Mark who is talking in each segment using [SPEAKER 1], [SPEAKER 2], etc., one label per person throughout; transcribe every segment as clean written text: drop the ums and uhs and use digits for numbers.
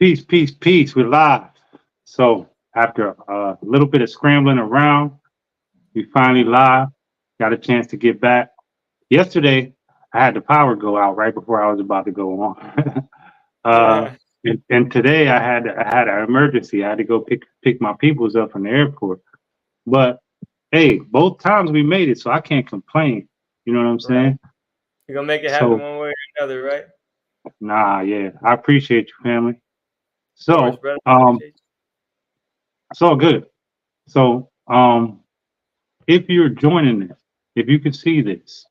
[SPEAKER 1] Peace, peace, peace. We're live. So after a little bit of scrambling around, we finally live. Got a chance to get back. Yesterday, I had the power go out right before I was about to go on. uh,
[SPEAKER 2] Yeah,
[SPEAKER 1] and today I had an emergency. I had to go pick my peoples up from the airport. But hey, both times we made it, so I can't complain. You know what I'm
[SPEAKER 2] right.
[SPEAKER 1] saying?
[SPEAKER 2] You're gonna make it happen
[SPEAKER 1] So
[SPEAKER 2] one way or another, right? Of
[SPEAKER 1] nah, yeah, I appreciate you, family.
[SPEAKER 2] course,
[SPEAKER 1] So
[SPEAKER 2] brother.
[SPEAKER 1] um,
[SPEAKER 2] Appreciate
[SPEAKER 1] it's all good. So if you're joining this, if you can see this,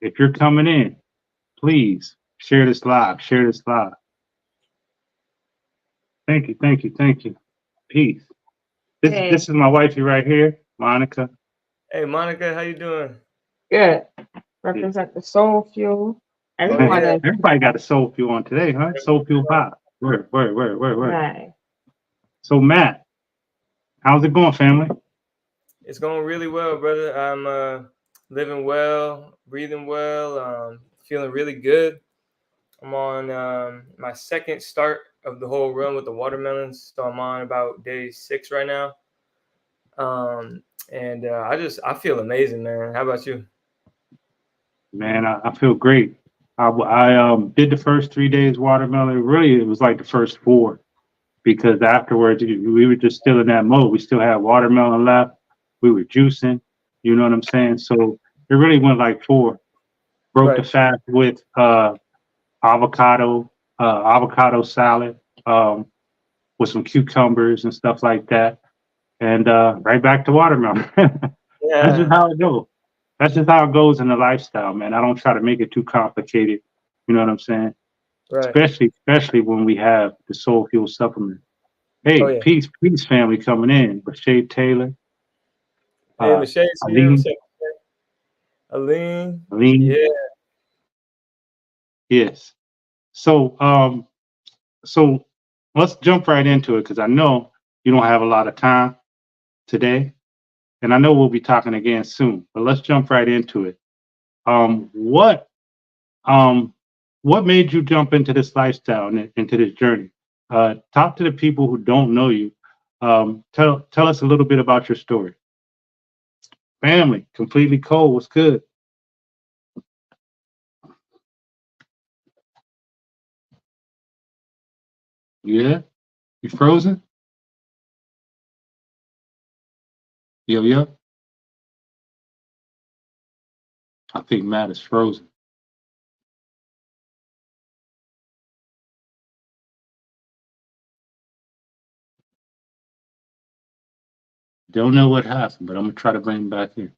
[SPEAKER 1] if you're coming in, please share this live. Share this live. Thank you, thank you, thank you. Peace. This
[SPEAKER 3] Hey,
[SPEAKER 1] is my wifey right here, Monica.
[SPEAKER 2] you. Hey, Monica, how you doing?
[SPEAKER 3] good.
[SPEAKER 1] Yeah.
[SPEAKER 3] Represent the soul fuel.
[SPEAKER 2] Oh
[SPEAKER 3] Everyone
[SPEAKER 2] yeah,
[SPEAKER 3] is
[SPEAKER 1] Everybody got a soul fuel on today, huh? Soul fuel vibe. Word.
[SPEAKER 3] right.
[SPEAKER 1] So Matt, how's it going, family?
[SPEAKER 2] it's going really well, brother. I'm living well, breathing well, feeling really good. I'm on my second start of the whole run with the watermelons, so I'm on about day 6 right now. And I feel amazing, man. How about you?
[SPEAKER 1] Man, I feel great. I did the first 3 days watermelon. Really, it was like the first four because afterwards we were just still in that mode. We still had watermelon left. We were juicing. You know what I'm saying? So it really went like four. Broke the
[SPEAKER 2] Right.
[SPEAKER 1] fast with avocado, avocado salad, with some cucumbers and stuff like that, and right back to watermelon. That's just
[SPEAKER 2] Yeah.
[SPEAKER 1] how it goes. That's just how it goes in the lifestyle, man. I don't try to make it too complicated. You know what I'm saying?
[SPEAKER 2] Right.
[SPEAKER 1] Especially when we have the Soul Fuel supplement.
[SPEAKER 2] Oh
[SPEAKER 1] Hey,
[SPEAKER 2] yeah.
[SPEAKER 1] peace, family coming in. Rashay Taylor,
[SPEAKER 2] Hey,
[SPEAKER 1] uh,
[SPEAKER 2] Lachey's here. What's
[SPEAKER 1] Aline,
[SPEAKER 2] up, Aline?
[SPEAKER 1] Aline.
[SPEAKER 2] Yeah.
[SPEAKER 1] Yes. So, so let's jump right into it because I know you don't have a lot of time today, and I know we'll be talking again soon. But let's jump right into it. Um, what um, what made you jump into this lifestyle and into this journey? Talk to the people who don't know you. Tell us a little bit about your story. Family, completely cold. What's good? Yeah, you frozen? Yo. I think Matt is frozen. Don't know what happened, but I'm gonna try to bring him back in.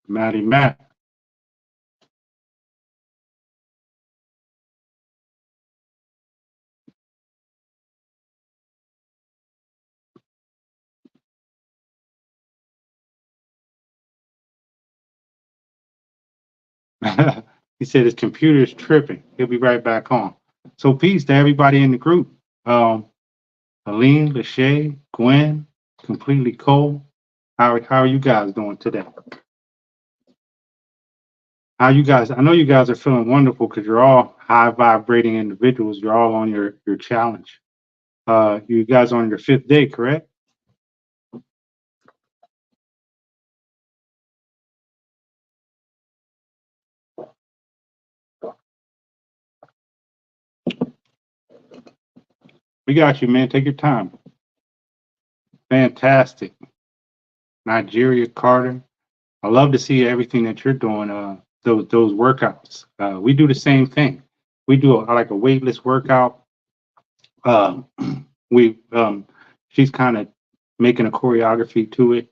[SPEAKER 1] Matty Matt. He said his computer is tripping. He'll be right back on. So peace to everybody in the group. Um, Aline, Lachey, Gwen, completely cold. How are you guys doing today? How you guys? I know you guys are feeling wonderful because you're all high vibrating individuals. You're all on your challenge. You guys on your fifth day, correct? We got you, man. Take your time. Fantastic. Nigeria, Carter. I love to see everything that you're doing. Those workouts. We do the same thing. We do like a weightless workout. Um, we she's kind of making a choreography to it.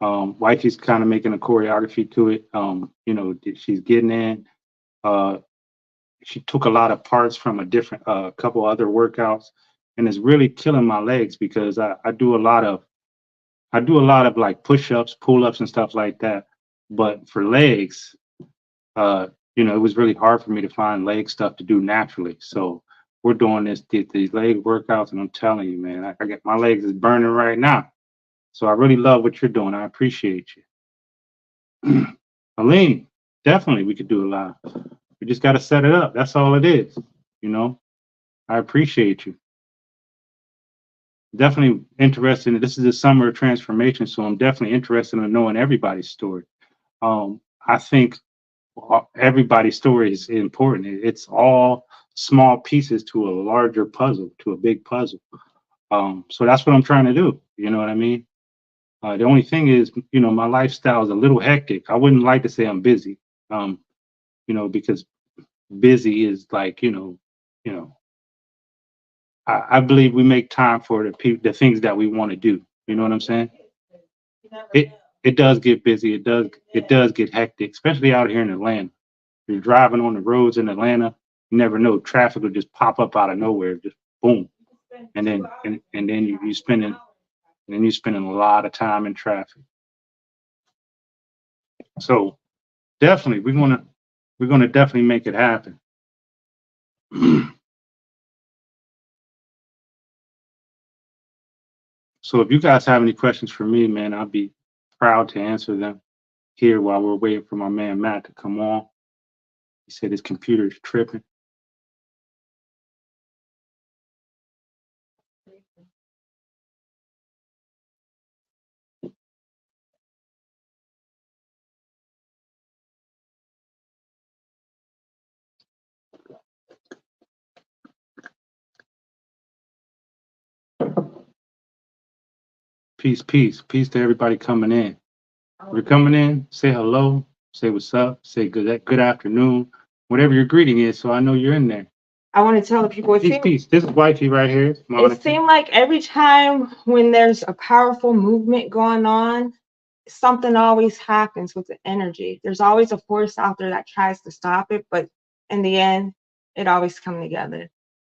[SPEAKER 1] Wifey's kind of making a choreography to it. She's getting in. Uh, she took a lot of parts from a different couple other workouts, and it's really killing my legs because I do a lot of like push-ups, pull-ups, and stuff like that. But for legs, it was really hard for me to find leg stuff to do naturally. So we're doing these leg workouts, and I'm telling you, man, I get my legs is burning right now. So I really love what you're doing. I appreciate you. Aline, definitely we could do a lot. We just got to set it up. That's all it is. You know, I appreciate you. Definitely interested. This is the summer of transformation, so I'm definitely interested in knowing everybody's story. I think everybody's story is important. It's all small pieces to a larger puzzle, to a big puzzle. So that's what I'm trying to do. You know what I mean? The only thing is, you know, my lifestyle is a little hectic. I wouldn't like to say I'm busy, you know, because busy is like, you know, I believe we make time for the things that we want to do. You know what I'm saying? It does get busy. It does get hectic, especially out here in Atlanta. You're driving on the roads in Atlanta. You never know. Traffic will just pop up out of nowhere, just boom, and then you spending and then you're spending a lot of time in traffic. So definitely, we're gonna definitely make it happen. So if you guys have any questions for me, man, I'll be proud to answer them here while we're waiting for my man Matt to come on. He said his computer is tripping. Peace to everybody coming in. If you're coming in, say hello, say what's up, say good afternoon, whatever your greeting is, so I know you're in there.
[SPEAKER 3] I want to tell the people,
[SPEAKER 1] Peace. This is wifey right here.
[SPEAKER 3] it seemed like every time when there's a powerful movement going on, something always happens with the energy. There's always a force out there that tries to stop it, but in the end, it always comes together.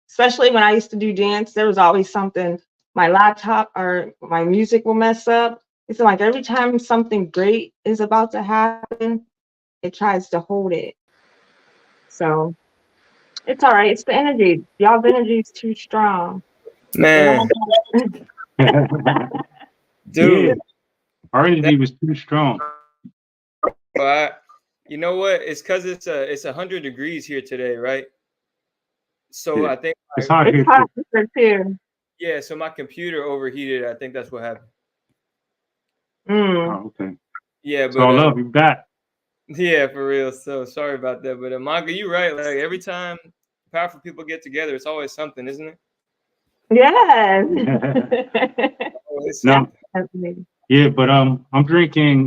[SPEAKER 3] Especially when I used to do dance, there was always something, my laptop or my music will mess up. It's like every time something great is about to happen, it tries to hold it. So it's all right. It's the energy. Y'all's energy is too strong.
[SPEAKER 2] Man, dude.
[SPEAKER 1] Yeah, our energy was too strong.
[SPEAKER 2] But you know what? It's because it's 100 degrees here today, right? So
[SPEAKER 1] Yeah.
[SPEAKER 2] I think
[SPEAKER 1] It's hot here
[SPEAKER 3] It's hot
[SPEAKER 1] too.
[SPEAKER 3] here too.
[SPEAKER 2] yeah. So my computer overheated. I think that's what happened.
[SPEAKER 3] Mm.
[SPEAKER 1] Oh, okay.
[SPEAKER 2] Yeah,
[SPEAKER 1] So I
[SPEAKER 2] but
[SPEAKER 1] love you back.
[SPEAKER 2] yeah, for real. So sorry about that. But Manga, you right. Like every time powerful people get together, it's always something, isn't it?
[SPEAKER 3] Yes.
[SPEAKER 2] Always
[SPEAKER 1] No,
[SPEAKER 2] something.
[SPEAKER 1] yeah, but I'm drinking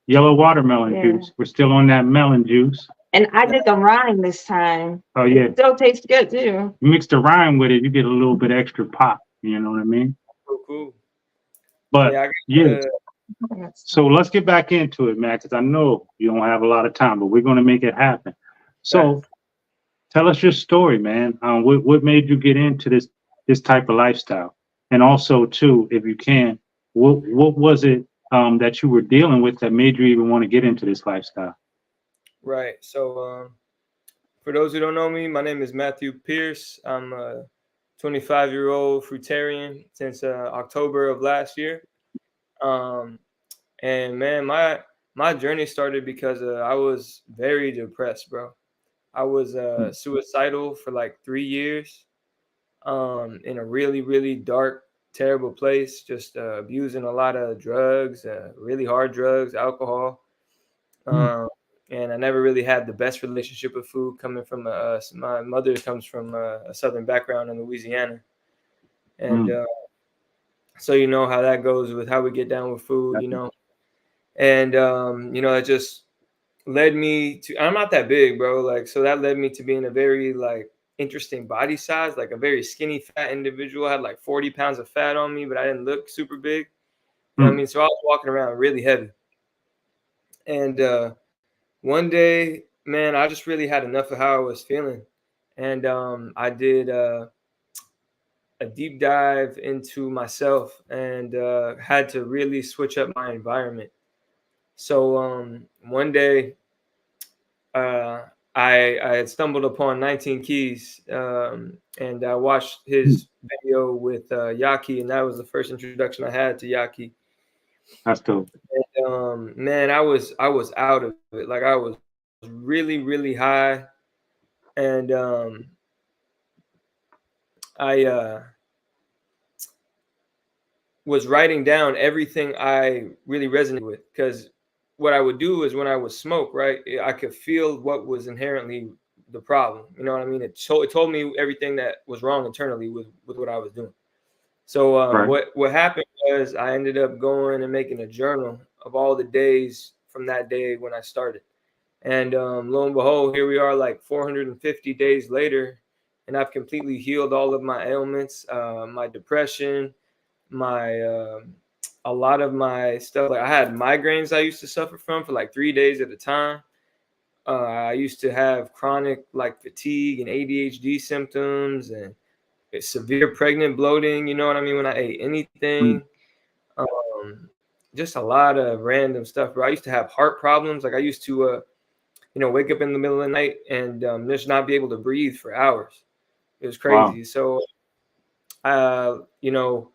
[SPEAKER 1] yellow watermelon
[SPEAKER 3] Yeah.
[SPEAKER 1] juice. We're still on that melon juice.
[SPEAKER 3] And I did the rhyme this time.
[SPEAKER 1] Oh yeah,
[SPEAKER 3] It still tastes good too.
[SPEAKER 1] you mix the rhyme with it, you get a little bit extra pop. You know what I mean?
[SPEAKER 2] Cool.
[SPEAKER 1] But
[SPEAKER 2] Yeah,
[SPEAKER 1] yeah. So let's get back into it, man, because I know you don't have a lot of time, but we're going to make it happen. So tell us your story, man. What made you get into this type of lifestyle? And also, too, if you can, what was it that you were dealing with that made you even want to get into this lifestyle?
[SPEAKER 2] Right. So for those who don't know me, my name is Matthew Pierce. I'm a 25-year-old fruitarian since October of last year. And man, my journey started because I was very depressed, bro. I was suicidal for like 3 years, in a really, really dark, terrible place, just abusing a lot of drugs, really hard drugs, alcohol. And I never really had the best relationship with food, coming from my mother comes from a southern background in Louisiana. And so you know how that goes with how we get down with food, you know. And it just led me to, I'm not that big, bro, like, so that led me to being a very like interesting body size, like a very skinny fat individual. I had like 40 pounds of fat on me, but I didn't look super big, you know what I mean? So I was walking around really heavy. And one day, man, I just really had enough of how I was feeling. And I did a deep dive into myself, and had to really switch up my environment. So one day, I I had stumbled upon 19 Keys, and I watched his video with Yaki, and that was the first introduction I had to Yaki.
[SPEAKER 1] That's dope.
[SPEAKER 2] And man, I was out of it. Like I was really, really high, and I was writing down everything I really resonated with, because what I would do is when I would smoke, right, I could feel what was inherently the problem. You know what I mean? It told me everything that was wrong internally with what I was doing. So
[SPEAKER 1] Right.
[SPEAKER 2] what happened was I ended up going and making a journal of all the days from that day when I started. And lo and behold, here we are like 450 days later, and I've completely healed all of my ailments, my depression, my a lot of my stuff. Like I had migraines I used to suffer from for like 3 days at a time. I used to have chronic like fatigue and ADHD symptoms and severe pregnant bloating. You know what I mean? When I ate anything, um, just a lot of random stuff. Bro, I used to have heart problems. Like I used to, wake up in the middle of the night and just not be able to breathe for hours. It was
[SPEAKER 1] Wow.
[SPEAKER 2] crazy. So, you know.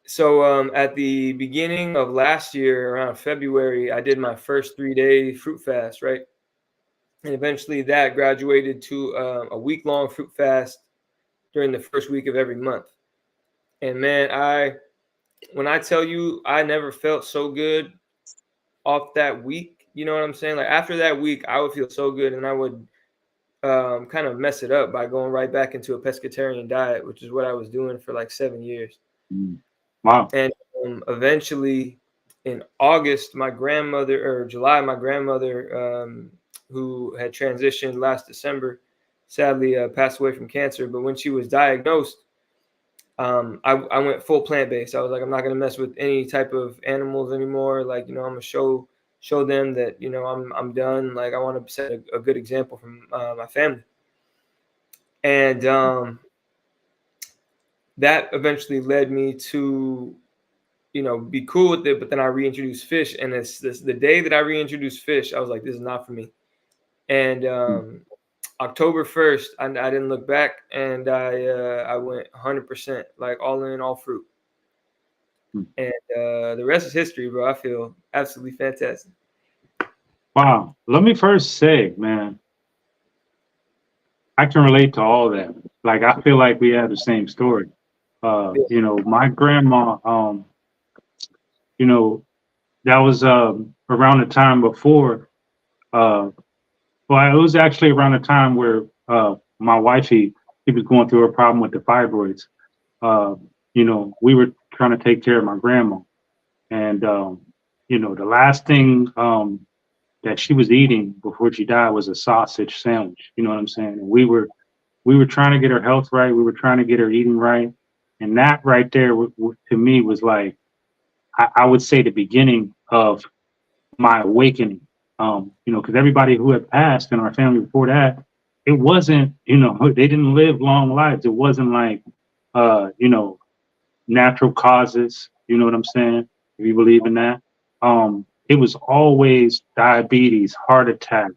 [SPEAKER 2] So at the beginning of last year, around February, I did my first 3-day fruit fast, right? And eventually that graduated to a week-long fruit fast during the first week of every month. And man, when I tell you, I never felt so good off that week. You know what I'm saying? Like after that week, I would feel so good, and I would kind of mess it up by going right back into a pescatarian diet, which is what I was doing for like 7 years.
[SPEAKER 1] Wow.
[SPEAKER 2] And eventually in August, July, my grandmother, who had transitioned last December, sadly passed away from cancer. But when she was diagnosed, I went full plant-based. I was like, I'm not going to mess with any type of animals anymore. Like, I'm going to show them that, I'm done. Like, I want to set a good example from my family. And that eventually led me to be cool with it. But then I reintroduced fish, and it's the day that I reintroduced fish, I was like, this is not for me. And October 1st, I didn't look back, and I went 100%, like all in, all fruit. And the rest is history, bro. I feel absolutely fantastic.
[SPEAKER 1] Wow. Let me first say, man, I can relate to all that. Like I feel like we have the same story. My grandma, that was around the time before well, it was actually around the time where my wifey, she was going through a problem with the fibroids. We were trying to take care of my grandma. And, the last thing that she was eating before she died was a sausage sandwich. You know what I'm saying? And we were trying to get her health right. We were trying to get her eating right. And that right there, to me, was like, I would say the beginning of my awakening. Because everybody who had passed in our family before that, it wasn't, they didn't live long lives. It wasn't like, natural causes. You know what I'm saying? If you believe in that, it was always diabetes, heart attack,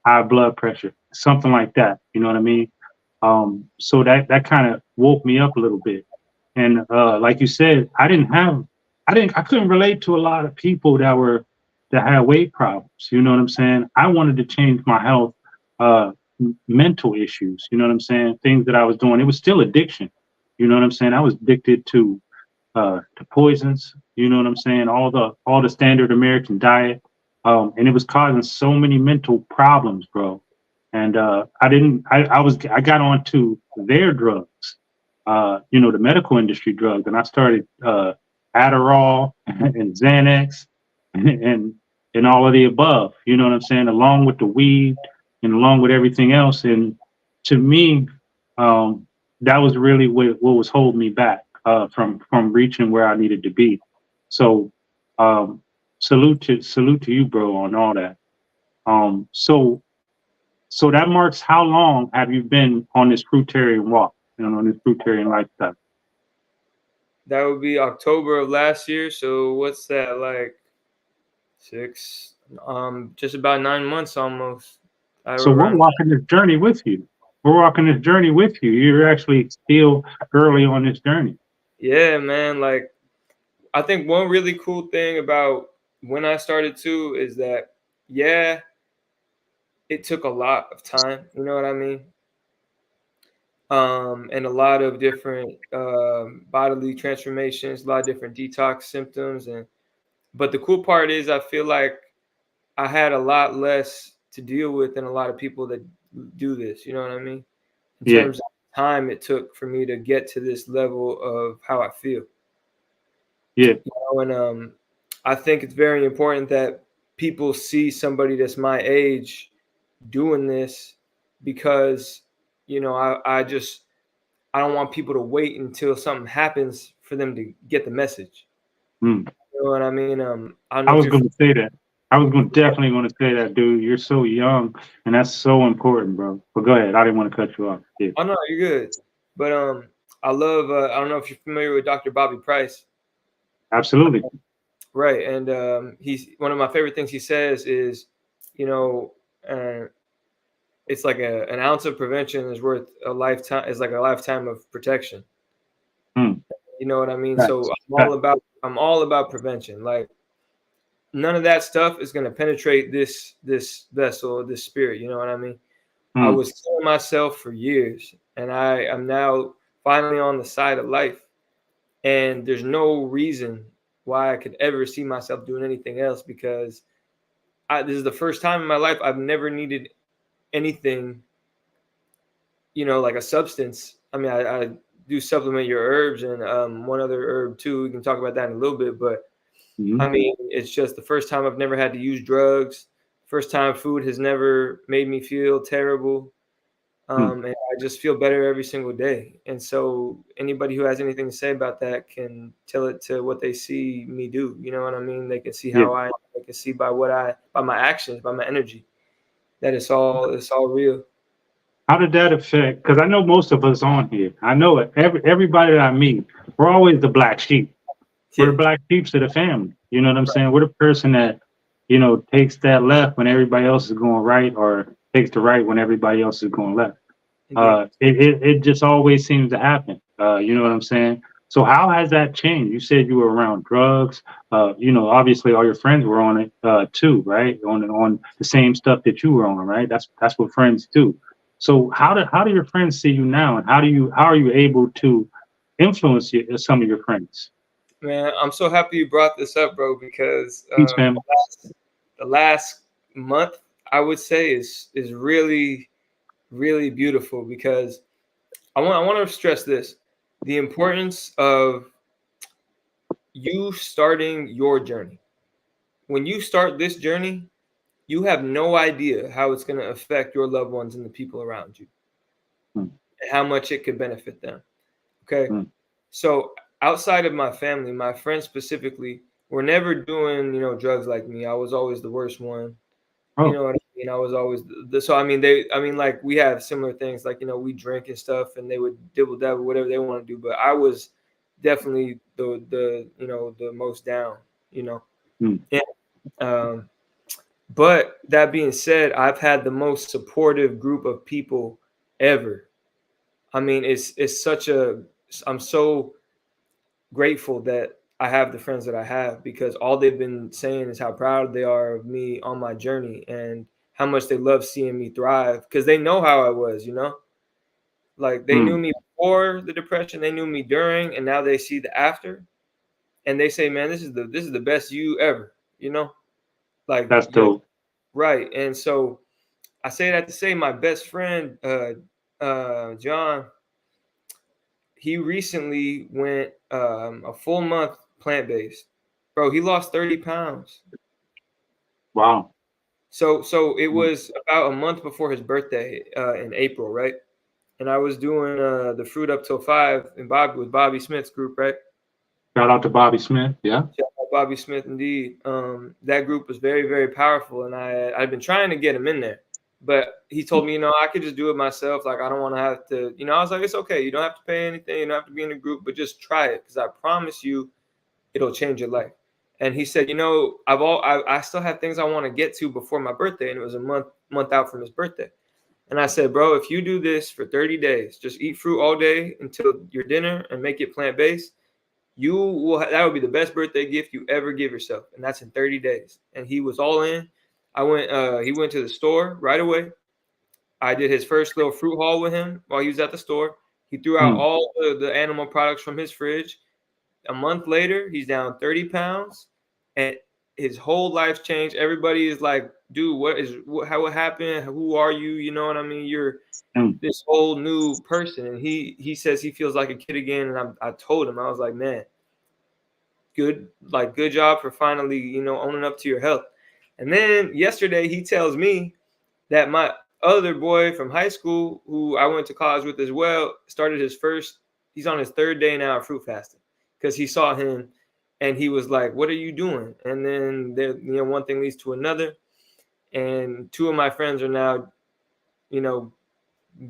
[SPEAKER 1] high blood pressure, something like that. You know what I mean? So that kind of woke me up a little bit. And like you said, I couldn't relate to a lot of people that had weight problems. You know what I'm saying? I wanted to change my health, mental issues. You know what I'm saying? Things that I was doing. It was still addiction. You know what I'm saying? I was addicted to poisons. You know what I'm saying? All the standard American diet, and it was causing so many mental problems, bro. And I got onto their drugs, the medical industry drugs, and I started Adderall and Xanax and all of the above. You know what I'm saying? Along with the weed and along with everything else. And to me, that was really what was holding me back from reaching where I needed to be. So salute to you, bro, on all that. So that marks how long have you been on this fruitarian walk and on this fruitarian lifestyle?
[SPEAKER 2] That would be October of last year. So what's that, like just about 9 months almost.
[SPEAKER 1] So we're walking this journey with you. We're walking this journey with you. You're actually still early on this journey.
[SPEAKER 2] Yeah, man. Like, I think one really cool thing about when I started too is that, yeah, it took a lot of time. You know what I mean? And a lot of different bodily transformations, a lot of different detox symptoms, but the cool part is I feel like I had a lot less to deal with than a lot of people that do this. You know what I mean? In
[SPEAKER 1] Yeah.
[SPEAKER 2] terms of time it took for me to get to this level of how I feel.
[SPEAKER 1] Yeah.
[SPEAKER 2] You know, and I think it's very important that people see somebody that's my age doing this, because I don't want people to wait until something happens for them to get the message.
[SPEAKER 1] Mm.
[SPEAKER 2] You know what I mean? I don't
[SPEAKER 1] I
[SPEAKER 2] know
[SPEAKER 1] was
[SPEAKER 2] if
[SPEAKER 1] going to say that. I was definitely going to say that, dude. You're so young, and that's so important, bro. But go ahead. I didn't want to cut you off. Yeah.
[SPEAKER 2] Oh no, you're good. But I love. I don't know if you're familiar with Dr. Bobby Price.
[SPEAKER 1] Absolutely.
[SPEAKER 2] Right, and he's one of my favorite things he says is, you know, it's like an ounce of prevention is worth a lifetime. Is like a lifetime of protection.
[SPEAKER 1] Mm.
[SPEAKER 2] You know what I mean?
[SPEAKER 1] Right.
[SPEAKER 2] So I'm all about prevention. Like, none of that stuff is going to penetrate this vessel, this spirit. You know what I mean? I was killing myself for years, and I am now finally on the side of life. And there's no reason why I could ever see myself doing anything else, because this is the first time in my life I've never needed anything, like a substance. I mean, I do supplement your herbs and one other herb too. We can talk about that in a little bit, but I mean, it's just the first time I've never had to use drugs. First time food has never made me feel terrible. And I just feel better every single day. And so anybody who has anything to say about that can tell it to what they see me do. You know what I mean? They can see how they can see by my actions, by my energy, that it's all real.
[SPEAKER 1] How did that affect? Because I know most of us on here. I know it. Everybody that I meet, we're always the black sheep. We're the black sheep to the family. You know what I'm saying? We're the person that, takes that left when everybody else is going right, or takes the right when everybody else is going left. It just always seems to happen. You know what I'm saying? So how has that changed? You said you were around drugs. Obviously all your friends were on it too, right? On the same stuff that you were on, right? That's what friends do. So how do your friends see you now, and how are you able to influence some of your friends?
[SPEAKER 2] Man, I'm so happy you brought this up, bro, because
[SPEAKER 1] Peace, family.
[SPEAKER 2] the last month, I would say, is really, really beautiful, because I want to stress this: the importance of you starting your journey. When you start this journey, you have no idea how it's going to affect your loved ones and the people around you, and how much it could benefit them. Okay. So outside of my family, my friends specifically were never doing, drugs like me. I was always the worst one. You know what I mean? I was always so like we have similar things, like, we drink and stuff, and they would dibble dabble, whatever they want to do. But I was definitely the most down, And, but that being said, I've had the most supportive group of people ever. I mean, I'm so grateful that I have the friends that I have, because all they've been saying is how proud they are of me on my journey, and how much they love seeing me thrive, because they know how I was, like they knew me before the depression, they knew me during, and now they see the after, and they say, man, this is the best you ever, like
[SPEAKER 1] That's dope.
[SPEAKER 2] Right. And so I say that to say my best friend, John, he recently went a full month plant-based. Bro, he lost 30 pounds.
[SPEAKER 1] Wow.
[SPEAKER 2] So it was about a month before his birthday in April, right? And I was doing the Fruit Up Till 5 with Bobby Smith's group, right?
[SPEAKER 1] Shout out to Bobby Smith. Yeah.
[SPEAKER 2] Shout out Bobby Smith, indeed. That group was very, very powerful, and I've been trying to get him in there. But he told me, I could just do it myself. Like, I don't want to have to, I was like, it's okay. You don't have to pay anything. You don't have to be in a group, but just try it, because I promise you it'll change your life. And he said, you know, I still have things I want to get to before my birthday, and it was a month out from his birthday. And I said, bro, if you do this for 30 days, just eat fruit all day until your dinner and make it plant-based, you will that would be the best birthday gift you ever give yourself. And that's in 30 days. And he was all in. He went to the store right away. I did his first little fruit haul with him while he was at the store. He threw out all the animal products from his fridge. A month later, he's down 30 pounds, and his whole life's changed. Everybody is like, dude, what happened? Who are you? You know what I mean? You're this whole new person. And he says he feels like a kid again. And I told him, I was like, man, good job for finally, you know, owning up to your health. And then yesterday he tells me that my other boy from high school, who I went to college with as well, he's on his third day now of fruit fasting, because he saw him and he was like, what are you doing? And then one thing leads to another. And two of my friends are now, you know,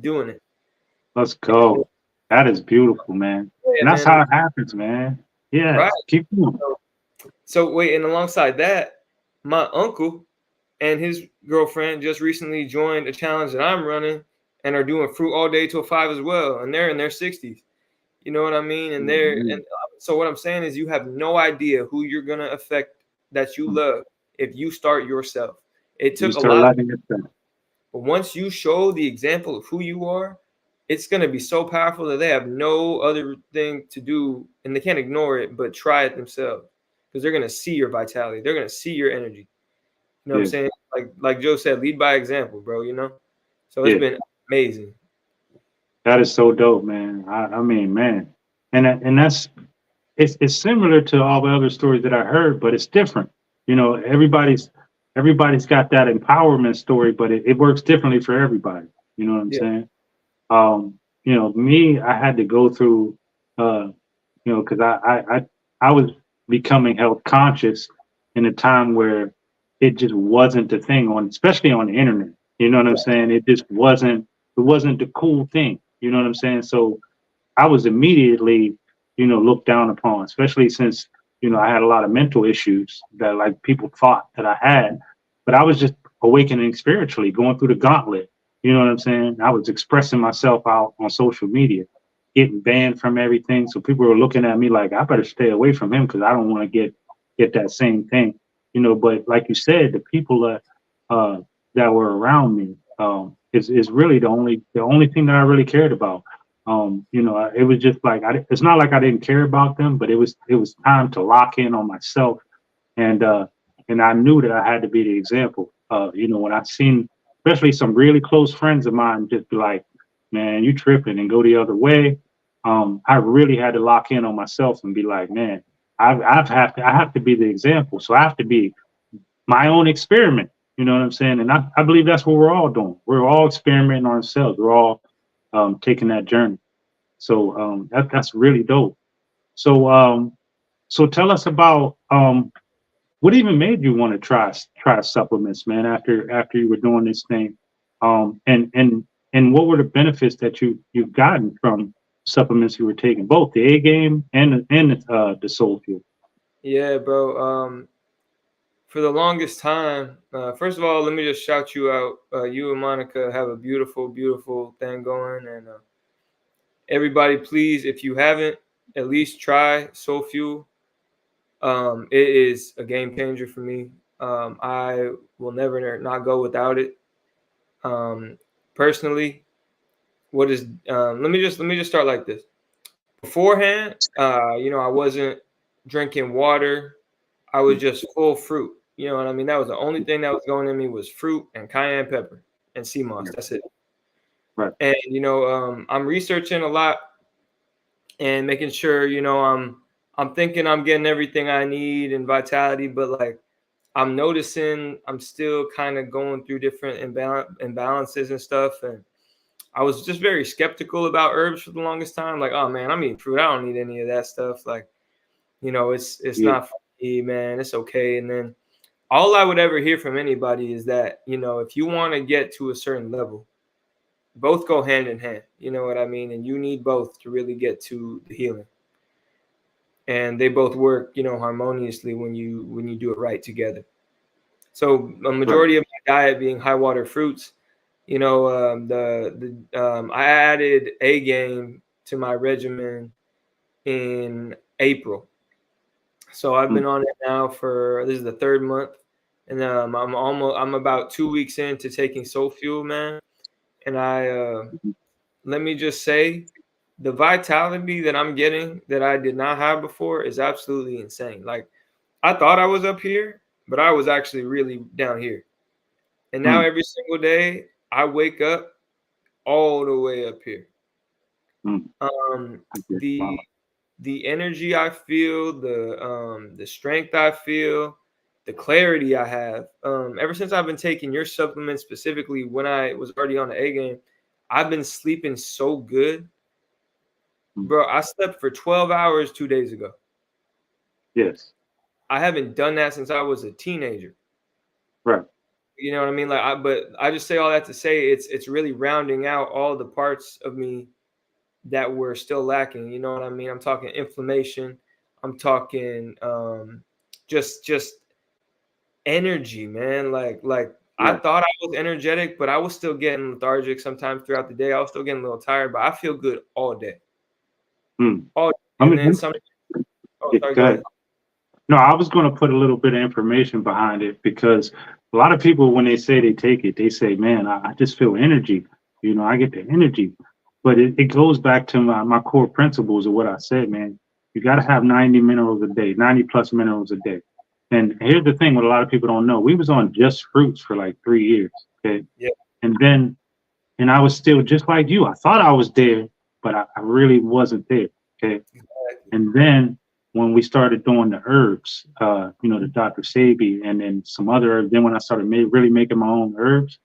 [SPEAKER 2] doing it.
[SPEAKER 1] Let's go. That is beautiful, man.
[SPEAKER 2] Yeah,
[SPEAKER 1] and that's
[SPEAKER 2] man.
[SPEAKER 1] how it happens, man. Yeah.
[SPEAKER 2] Right.
[SPEAKER 1] Keep going.
[SPEAKER 2] So wait, and alongside that, my uncle and his girlfriend just recently joined a challenge that I'm running and are doing fruit all day till 5 as well. And they're in their 60s. You know what I mean? And so what I'm saying is, you have no idea who you're going to affect that you love if you start yourself. It took a lot. But once you show the example of who you are, it's going to be so powerful that they have no other thing to do, and they can't ignore it, but try it themselves, because they're going to see your vitality. They're going to see your energy. You know what I'm saying? Like Joe said, lead by example, bro, you know? So it's been amazing.
[SPEAKER 1] That is so dope, man. I mean, man. And that's, it's similar to all the other stories that I heard, but it's different. You know, everybody's got that empowerment story, but it works differently for everybody. You know what I'm saying? You know, me, I had to go through, you know, because I was becoming health conscious in a time where it just wasn't the thing, especially on the internet. You know what I'm saying? It just wasn't the cool thing. You know what I'm saying? So I was immediately, you know, looked down upon, especially since, you know, I had a lot of mental issues that like people thought that I had, but I was just awakening spiritually, going through the gauntlet. You know what I'm saying? I was expressing myself out on social media, getting banned from everything. So people were looking at me like, I better stay away from him because I don't want to get that same thing. You know, but like you said, the people that were around me is really the only thing that I really cared about. You know, it was just like it's not like I didn't care about them, but it was time to lock in on myself, and I knew that I had to be the example. You know, when I seen especially some really close friends of mine just be like, "Man, you tripping," and go the other way. I really had to lock in on myself and be like, "Man, I have to be the example. So I have to be my own experiment." You know what I'm saying? And I believe that's what we're all doing. We're all experimenting on ourselves. We're all taking that journey. So that's really dope. So so tell us about what even made you want to try supplements, man, after you were doing this thing. And what were the benefits that you've gotten from supplements you were taking, both the A game and the Soul Fuel?
[SPEAKER 2] Yeah, bro. For the longest time, first of all, let me just shout you out. You and Monica have a beautiful, beautiful thing going. And everybody, please, if you haven't, at least try Soul Fuel. It is a game changer for me. I will never not go without it. Personally, let me just start like this. Beforehand, you know, I wasn't drinking water. I was just full fruit. You know what I mean? That was the only thing that was going in me was fruit and cayenne pepper and sea moss. That's it.
[SPEAKER 1] Right.
[SPEAKER 2] And, you know, I'm researching a lot and making sure, you know, I'm thinking I'm getting everything I need in vitality, but like I'm noticing I'm still kind of going through different imbalances and stuff. And I was just very skeptical about herbs for the longest time. Like, oh man, I'm eating fruit. I don't need any of that stuff. Like, you know, it's not for me, man. It's okay. And then all I would ever hear from anybody is that, you know, if you want to get to a certain level, both go hand in hand. You know what I mean? And you need both to really get to the healing. and they both work, harmoniously when you do it right together. So a majority of my diet being high water fruits. I added A game to my regimen in April. So I've been on it now this is the 3rd month, and I'm about 2 weeks into taking Soul Fuel, man. And let me just say, the vitality that I'm getting that I did not have before is absolutely insane. Like, I thought I was up here, but I was actually really down here. And now every single day I wake up all the way up here. The energy I feel, the strength I feel, the clarity I have. Ever since I've been taking your supplements, specifically when I was already on the A game, I've been sleeping so good. Bro, I slept for 12 hours 2 days ago.
[SPEAKER 1] Yes.
[SPEAKER 2] I haven't done that since I was a teenager.
[SPEAKER 1] Right.
[SPEAKER 2] You know what I mean? But I just say all that to say it's really rounding out all the parts of me that were still lacking. You know what I mean? I'm talking inflammation. I'm talking just energy, man. Like I thought I was energetic, but I was still getting lethargic sometimes throughout the day. I was still getting a little tired, but I feel good all day. All day. And then some. Oh, sorry, go ahead.
[SPEAKER 1] No, I was going to put a little bit of information behind it, because a lot of people, when they say they take it, they say, man, I just feel energy. I get the energy. But it goes back to my core principles of what I said, man. You got to have 90 minerals a day, 90 plus minerals a day. And here's the thing, what a lot of people don't know. We was on just fruits for like 3 years. Okay.
[SPEAKER 2] Yeah.
[SPEAKER 1] And I was still just like you. I thought I was there, but I really wasn't there. Okay. Exactly. And then when we started doing the herbs, the Dr. Sebi and then some other herbs, then when I started really making my own herbs,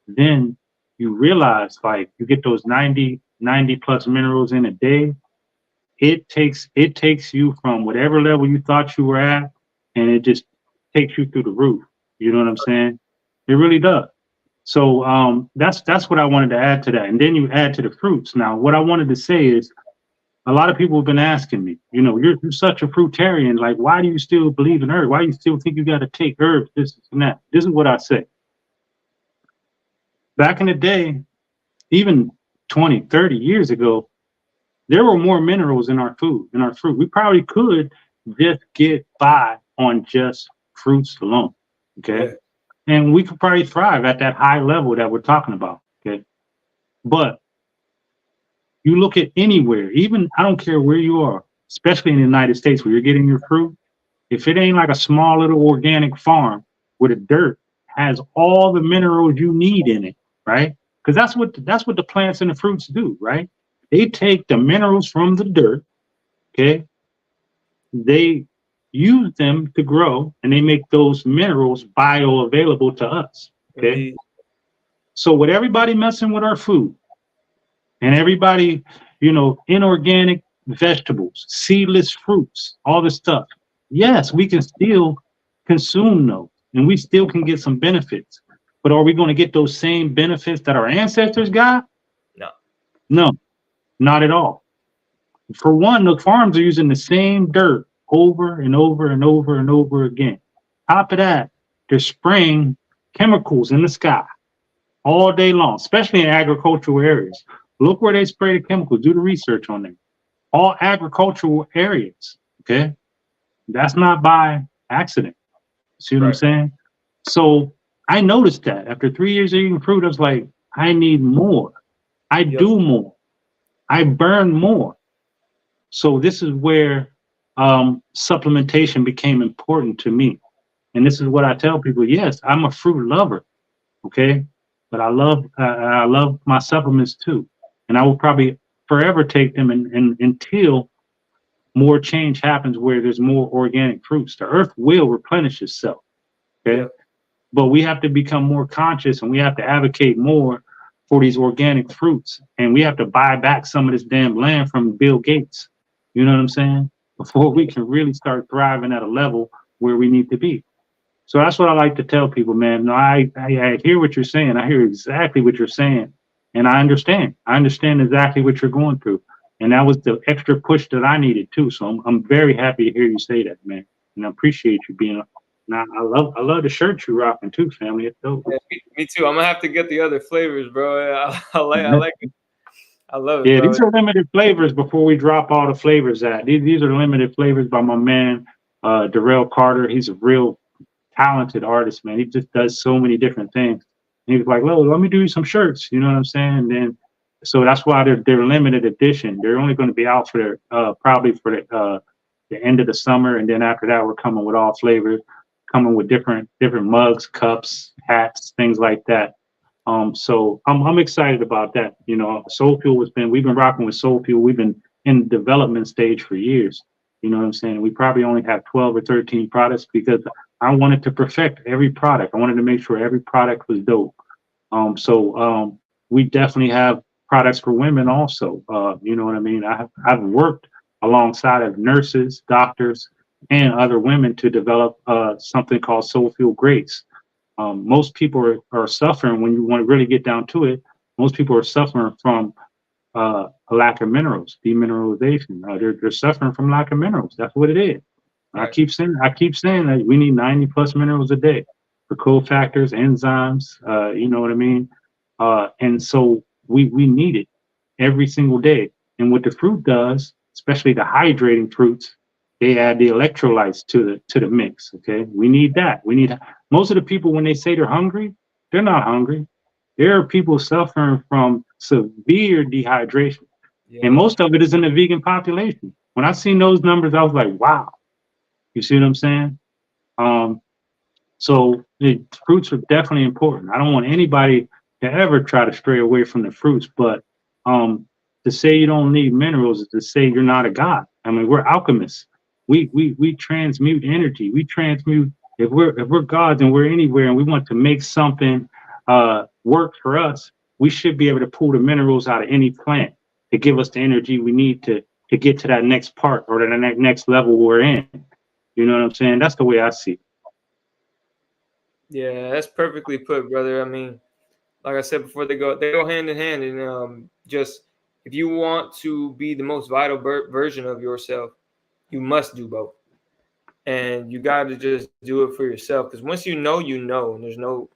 [SPEAKER 1] then you realize, like, you get those 90 plus minerals in a day. It takes you from whatever level you thought you were at, and it just takes you through the roof. You know what I'm saying? It really does. So that's what I wanted to add to that. And then you add to the fruits. Now, what I wanted to say is, a lot of people have been asking me, you're such a fruitarian. Like, why do you still believe in herbs? Why do you still think you got to take herbs, this and that? This is what I say. Back in the day, even 20, 30 years ago, there were more minerals in our food, in our fruit. We probably could just get by on just fruits alone. Okay. Yeah. And we could probably thrive at that high level that we're talking about. Okay. But you look at anywhere, even, I don't care where you are, especially in the United States where you're getting your fruit, if it ain't like a small little organic farm where the dirt has all the minerals you need in it, right? Because that's what the plants and the fruits do, right? They take the minerals from the dirt, okay? They use them to grow, and they make those minerals bioavailable to us, okay? Indeed. So with everybody messing with our food, and everybody, inorganic vegetables, seedless fruits, all this stuff. Yes, we can still consume those, and we still can get some benefits. But are we going to get those same benefits that our ancestors got? No, not at all. For one, the farms are using the same dirt over and over and over and over again. Top of that, they're spraying chemicals in the sky all day long, especially in agricultural areas. Look where they spray the chemicals. Do the research on them. All agricultural areas, okay? That's not by accident. See what I'm saying? So I noticed that after 3 years of eating fruit, I was like, I need more. I do more. I burn more. So this is where supplementation became important to me. And this is what I tell people. Yes, I'm a fruit lover, okay? But I love my supplements too. And I will probably forever take them until more change happens where there's more organic fruits. The earth will replenish itself. Okay. Yeah. But we have to become more conscious, and we have to advocate more for these organic fruits. And we have to buy back some of this damn land from Bill Gates. You know what I'm saying? Before we can really start thriving at a level where we need to be. So that's what I like to tell people, man. No, I hear what you're saying. I hear exactly what you're saying. And I understand. I understand exactly what you're going through. And that was the extra push that I needed too. So I'm very happy to hear you say that, man. And I appreciate you being. Now I love the shirt you rocking too, family. It's dope.
[SPEAKER 2] Yeah, me too. I'm gonna have to get the other flavors, bro. I like it. I love it,
[SPEAKER 1] Yeah,
[SPEAKER 2] bro.
[SPEAKER 1] these are limited flavors before we drop all the flavors out. These are limited flavors by my man, Darrell Carter. He's a real talented artist, man. He just does so many different things. And he was like, "Well, let me do you some shirts." You know what I'm saying? And then, so that's why they're limited edition. They're only going to be out for probably for the end of the summer, and then after that, we're coming with all flavors, coming with different mugs, cups, hats, things like that. So I'm excited about that. You know, Soul Fuel we've been rocking with Soul Fuel. We've been in the development stage for years. You know what I'm saying? We probably only have 12 or 13 products because I wanted to perfect every product. I wanted to make sure every product was dope. So we definitely have products for women also. You know what I mean? I've worked alongside of nurses, doctors, and other women to develop something called Soul Fuel Grace. Most people are suffering when you want to really get down to it. Most people are suffering from a lack of minerals, demineralization. They're suffering from lack of minerals. That's what it is.
[SPEAKER 2] Right.
[SPEAKER 1] I keep saying that we need 90 plus minerals a day for cofactors, enzymes. You know what I mean? And so we need it every single day. And what the fruit does, especially the hydrating fruits, they add the electrolytes to the mix. Okay, we need that. We need most of the people when they say they're hungry, they're not hungry. There are people suffering from severe dehydration,
[SPEAKER 2] Yeah.
[SPEAKER 1] and most of it is in the vegan population. When I seen those numbers, I was like, wow. You see what I'm saying? So the fruits are definitely important. I don't want anybody to ever try to stray away from the fruits, but to say you don't need minerals is to say you're not a god. I mean, we're alchemists. We transmute energy. We transmute. If we're gods and we're anywhere and we want to make something work for us, we should be able to pull the minerals out of any plant to give us the energy we need to get to that next part or the next level we're in. You know what I'm saying? That's the way I see it.
[SPEAKER 2] Yeah, that's perfectly put, brother. I mean, like I said before, they go hand in hand, and just if you want to be the most vital version of yourself, you must do both, and you got to just do it for yourself. Because once you know, and there's no.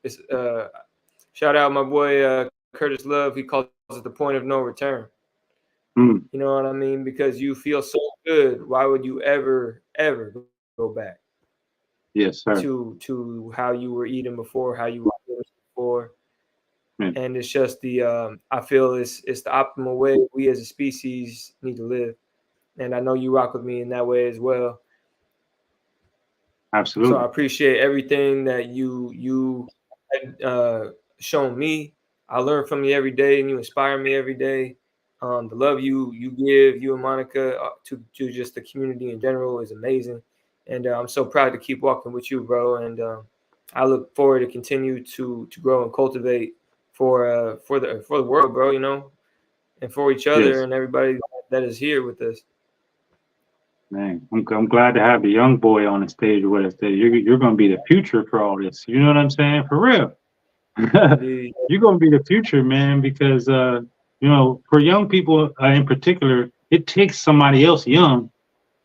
[SPEAKER 2] Shout out my boy Curtis Love. He calls it the point of no return.
[SPEAKER 1] Mm.
[SPEAKER 2] You know what I mean? Because you feel so good. Why would you ever go back?
[SPEAKER 1] Yes, sir.
[SPEAKER 2] To how you were eating before, how you were living before.
[SPEAKER 1] Mm.
[SPEAKER 2] And it's just I feel it's the optimal way we as a species need to live. And I know you rock with me in that way as well.
[SPEAKER 1] Absolutely.
[SPEAKER 2] So I appreciate everything that you shown me. I learn from you every day, and you inspire me every day. The love you give, you and Monica, to just the community in general is amazing. And I'm so proud to keep walking with you, bro. And I look forward to continue to grow and cultivate for the world, bro. You know, and for each other.
[SPEAKER 1] Yes.
[SPEAKER 2] And everybody that is here with us.
[SPEAKER 1] Man, I'm glad to have the young boy on the stage with us. You're going to be the future for all this. You know what I'm saying? For real. You're going to be the future, man, because, you know, for young people in particular, it takes somebody else young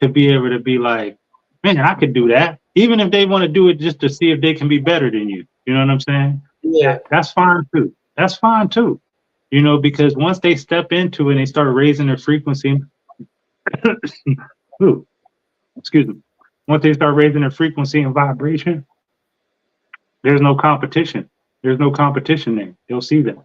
[SPEAKER 1] to be able to be like, man, I could do that. Even if they want to do it just to see if they can be better than you. You know what I'm saying?
[SPEAKER 2] Yeah.
[SPEAKER 1] That's fine too. That's fine too. You know, because once they step into it and they start raising their frequency, ooh, excuse me. Once they start raising their frequency and vibration, there's no competition. There's no competition there. They'll see that.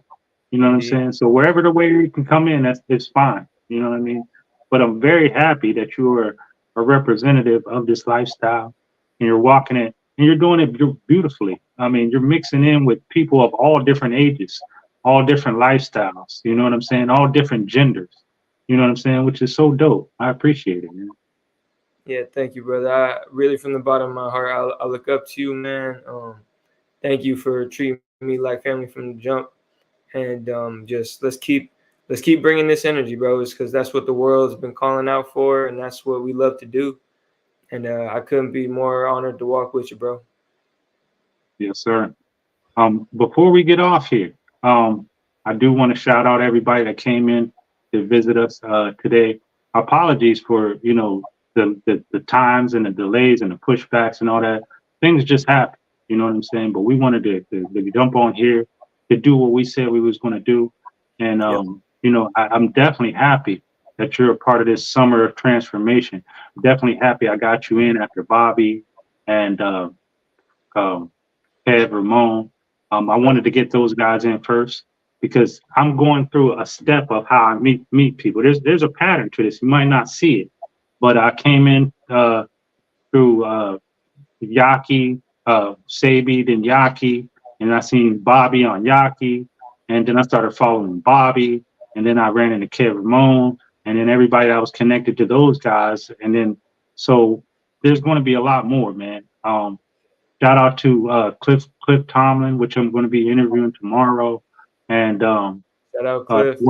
[SPEAKER 1] You know what I'm saying? So wherever the way you can come in, it's fine. You know what I mean? But I'm very happy that you are a representative of this lifestyle and you're walking it and you're doing it beautifully. I mean, you're mixing in with people of all different ages, all different lifestyles. You know what I'm saying? All different genders. You know what I'm saying? Which is so dope. I appreciate it, man.
[SPEAKER 2] Yeah, thank you, brother. I really, from the bottom of my heart, I look up to you, man. Thank you for treating me like family from the jump, and just let's keep bringing this energy, bros, because that's what the world's been calling out for, and that's what we love to do. And I couldn't be more honored to walk with you, bro.
[SPEAKER 1] Yes, sir. Before we get off here, I do want to shout out everybody that came in to visit us today. Apologies for, you know, the times and the delays and the pushbacks and all that. Things just happen, you know what I'm saying? But we wanted to jump on here to do what we said we was going to do. And, you know, I'm definitely happy that you're a part of this summer of transformation. I'm definitely happy I got you in after Bobby and Kev, Ramon. I wanted to get those guys in first because I'm going through a step of how I meet people. There's a pattern to this. You might not see it, but I came in through Yaki, Sabi, then Yaki, and I seen Bobby on Yaki, and then I started following Bobby, and then I ran into Kev Ramon, and then everybody that was connected to those guys, and then so there's going to be a lot more, man. Shout out to Cliff Tomlin, which I'm going to be interviewing tomorrow, and
[SPEAKER 2] Shout out Cliff.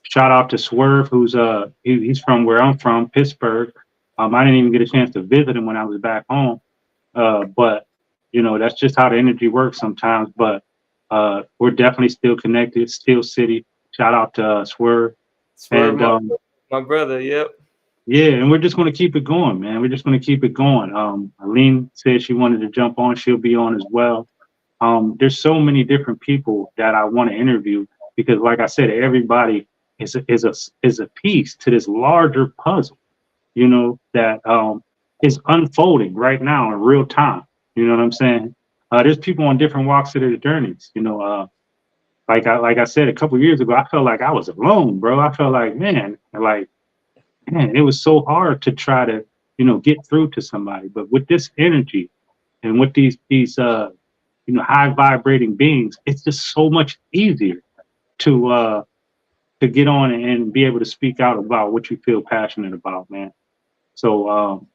[SPEAKER 1] Shout out to Swerve, who's he's from where I'm from, Pittsburgh. I didn't even get a chance to visit him when I was back home, but you know that's just how the energy works sometimes. But we're definitely still connected. Steel City. Shout out to Swerve.
[SPEAKER 2] Swerve, my brother. Yep.
[SPEAKER 1] Yeah, and we're just going to keep it going, man. We're just going to keep it going. Aline said she wanted to jump on. She'll be on as well. There's so many different people that I want to interview because, like I said, everybody is a piece to this larger puzzle, you know, that is unfolding right now in real time. You know what I'm saying? There's people on different walks of their journeys. You know, like I said a couple of years ago, I felt like I was alone, bro. I felt like, man, it was so hard to try to, you know, get through to somebody. But with this energy and with these you know, high vibrating beings, it's just so much easier to get on and be able to speak out about what you feel passionate about, man. So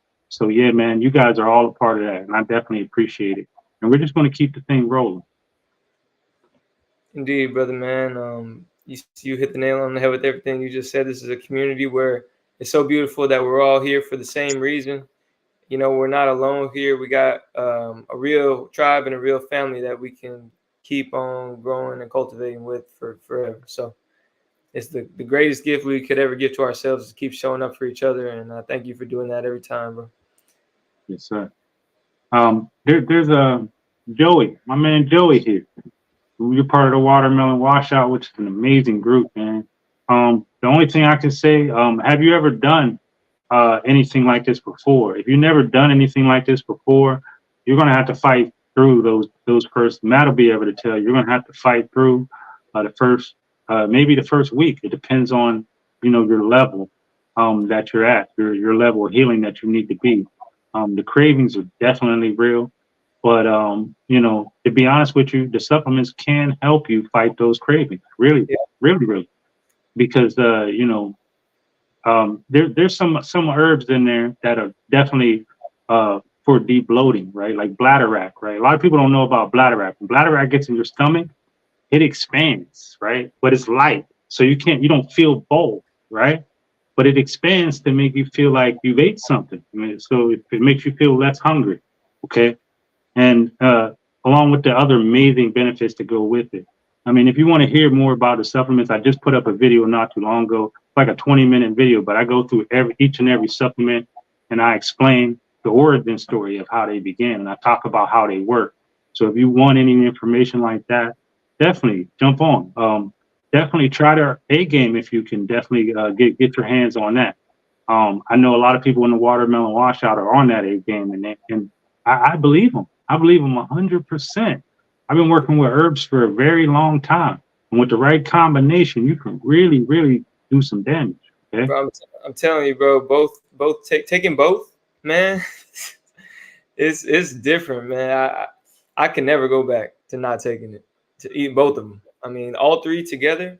[SPEAKER 1] yeah, man, you guys are all a part of that, and I definitely appreciate it. And we're just going to keep the thing rolling.
[SPEAKER 2] Indeed, brother, man. You hit the nail on the head with everything you just said. This is a community where it's so beautiful that we're all here for the same reason. You know, we're not alone here. We got a real tribe and a real family that we can keep on growing and cultivating with for forever. So it's the greatest gift we could ever give to ourselves is to keep showing up for each other. And I thank you for doing that every time, bro.
[SPEAKER 1] Yes, sir. There's Joey, my man Joey here. You're part of the Watermelon Washout, which is an amazing group, man. The only thing I can say, have you ever done anything like this before? If you've never done anything like this before, you're gonna have to fight through those first. Matt will be able to tell you. You're gonna have to fight through maybe the first week. It depends on, you know, your level that you're at, your level of healing that you need to be. The cravings are definitely real, but you know, to be honest with you, the supplements can help you fight those cravings. Really, really. Because you know, there's some herbs in there that are definitely for de-bloating, right? Like bladderwrack, right? A lot of people don't know about bladderwrack. When bladderwrack gets in your stomach, it expands, right? But it's light, so you don't feel full, right? But it expands to make you feel like you've ate something. I mean, so it makes you feel less hungry, okay? And along with the other amazing benefits that go with it. I mean, if you want to hear more about the supplements, I just put up a video not too long ago, like a 20-minute video, but I go through each and every supplement and I explain the origin story of how they began and I talk about how they work. So if you want any information like that, definitely jump on. Definitely try their A game if you can. Definitely get your hands on that. I know a lot of people in the Watermelon Washout are on that A game, and I believe them. I believe them 100%. I've been working with herbs for a very long time, and with the right combination, you can really, really do some damage. Okay?
[SPEAKER 2] Bro, I'm telling you, bro. Taking both, man. it's different, man. I can never go back to not taking it. To eat both of them. I mean, all three together.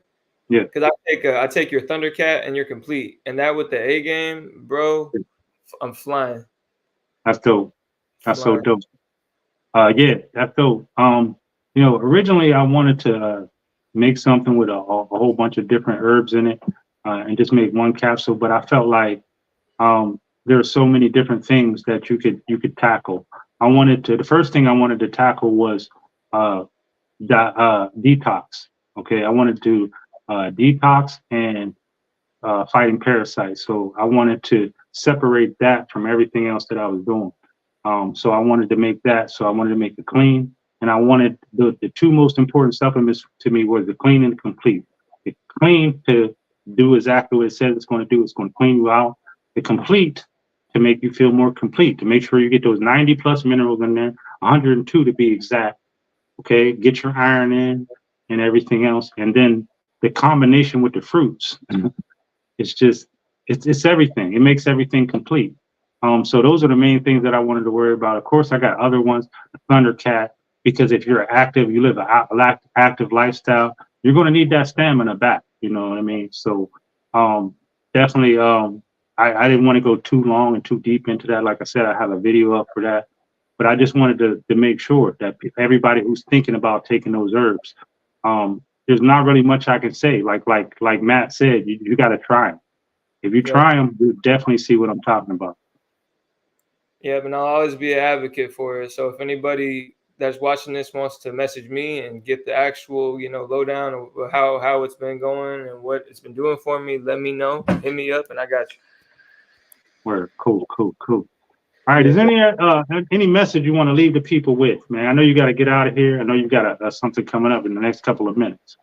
[SPEAKER 1] Yeah.
[SPEAKER 2] Because I take your Thundercat and you're complete, and that with the A game, bro. I'm flying.
[SPEAKER 1] That's dope. That's so dope. Yeah, that's dope. You know, originally I wanted to make something with a whole bunch of different herbs in it, and just make one capsule. But I felt like there are so many different things that you could tackle. The first thing I wanted to tackle was detox. Okay, I wanted to detox and fighting parasites. So I wanted to separate that from everything else that I was doing. So I wanted to make that. So I wanted to make it clean, and I wanted the two most important supplements to me were the clean and the complete. The clean to do exactly what it says it's going to do. It's going to clean you out. The complete to make you feel more complete, to make sure you get those 90 plus minerals in there, 102 to be exact. Okay, get your iron in and everything else, and then the combination with the fruits. It's just it's everything. It makes everything complete. So those are the main things that I wanted to worry about. Of course, I got other ones, the Thundercat, because if you're active, you live an active lifestyle, you're going to need that stamina back. You know what I mean? So definitely, I didn't want to go too long and too deep into that. Like I said, I have a video up for that, but I just wanted to make sure that everybody who's thinking about taking those herbs, there's not really much I can say. Like Matt said, you got to try them. If you try them, you definitely see what I'm talking about.
[SPEAKER 2] Yeah, but I'll always be an advocate for it. So if anybody that's watching this wants to message me and get the actual, lowdown of how it's been going and what it's been doing for me, let me know. Hit me up, and I got you.
[SPEAKER 1] Word. Cool. All right. Is any message you want to leave the people with, man? I know you got to get out of here. I know you got something coming up in the next couple of minutes.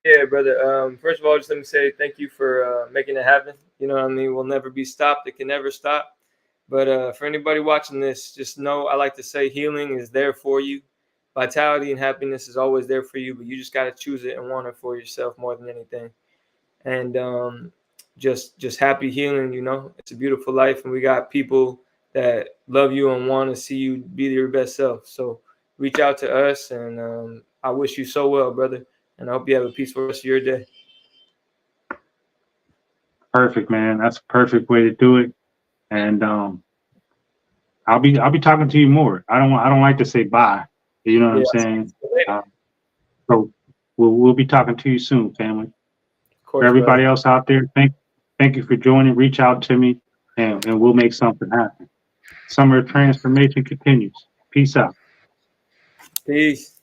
[SPEAKER 2] Yeah, brother. First of all, just let me say thank you for making it happen. You know what I mean? We'll never be stopped. It can never stop. But for anybody watching this, just know I like to say healing is there for you. Vitality and happiness is always there for you, but you just got to choose it and want it for yourself more than anything. And just happy healing, it's a beautiful life. And we got people that love you and want to see you be your best self. So reach out to us, and I wish you so well, brother. And I hope you have a peaceful rest of your day.
[SPEAKER 1] Perfect, man. That's a perfect way to do it. And I'll be talking to you more. I don't like to say bye. You know what I'm saying? So we'll be talking to you soon, family. Of course, for everybody else out there, thank you for joining. Reach out to me, and we'll make something happen. Summer of Transformation continues. Peace out.
[SPEAKER 2] Peace.